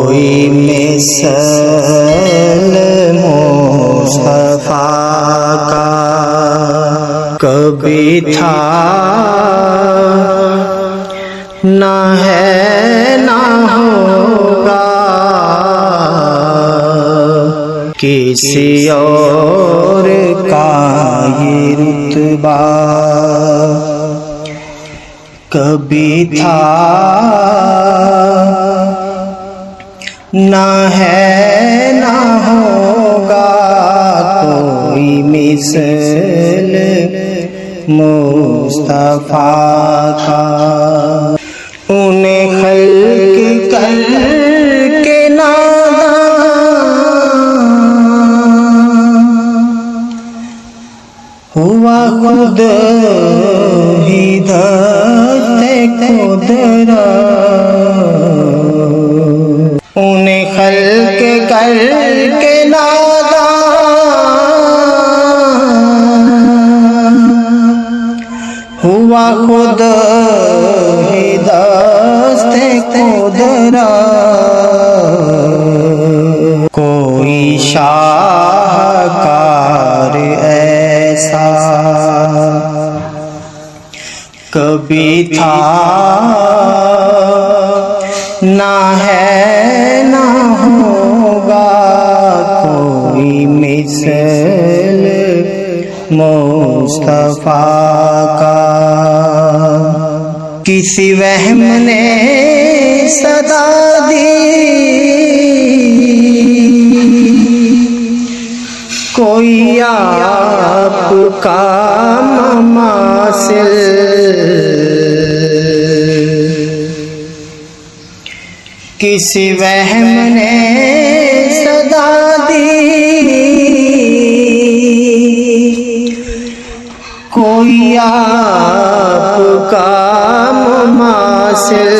कोई मिसल मुस्तफा का कभी था ना है ना होगा, किसी और का ये रुतबा कभी था ना है ना होगा। कोई मिसल मुस्तफा का उन्हें खल्क करके नादा हुआ खुद ही दस्ते खुदरा। उन्हें खल्क करके नादा हुआ खुद ही दस्ते खुदरा। कोई शाहकार ऐसा कभी था ना है ना होगा। कोई मिसल मुस्तफा का किसी वहम ने सदा दी, कोई आपका ममासिल। किसी वहम ने सदा दी, कोई आपका ममासिल।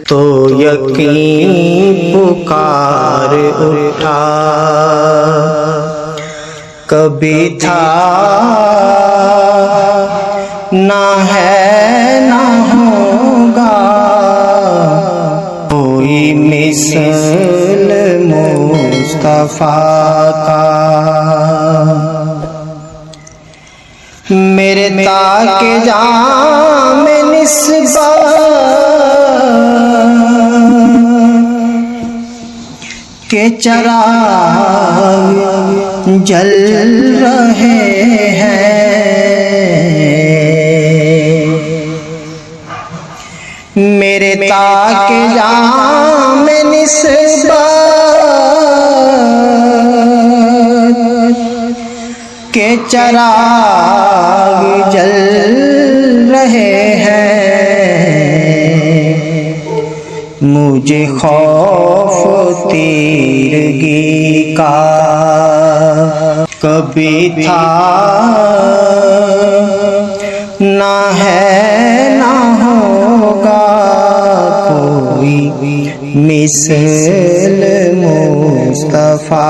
तो यकीन पुकार उठा कभी था ना है ना होगा। कोई मिसल मुस्तफा का मेरे ताके जाम निस्बत के चिराग जल रहे हैं। मेरे ताके जाम निस्बत के चिराग जल रहे हैं। मुझे खौफ तीरगी का कभी था ना है ना होगा। कोई मिसल मुस्तफा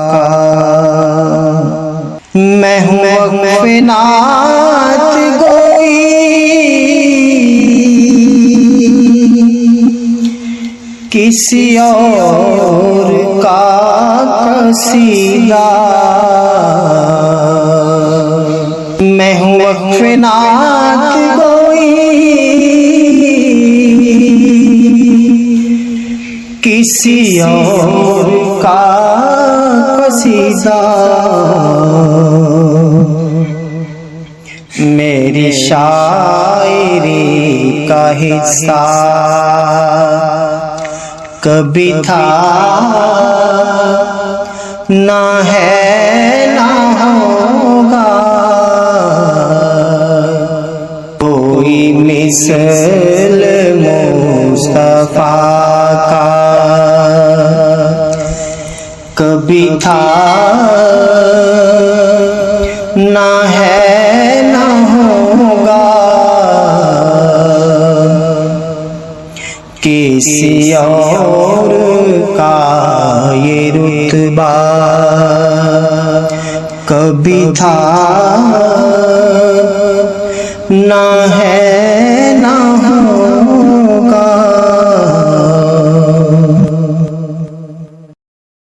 का मैं हूँ वक़्फ़नात गोई, किसी और का कसीदा। मैं हूँ वक़्फ़नात गोई, किसी और का कसीदा। मेरी शायरी का हिस्सा कभी था ना है ना होगा। कोई मिसल मुस्तफा का कभी था ना है ना होगा। किसी और का ये रुतबा कभी था ना है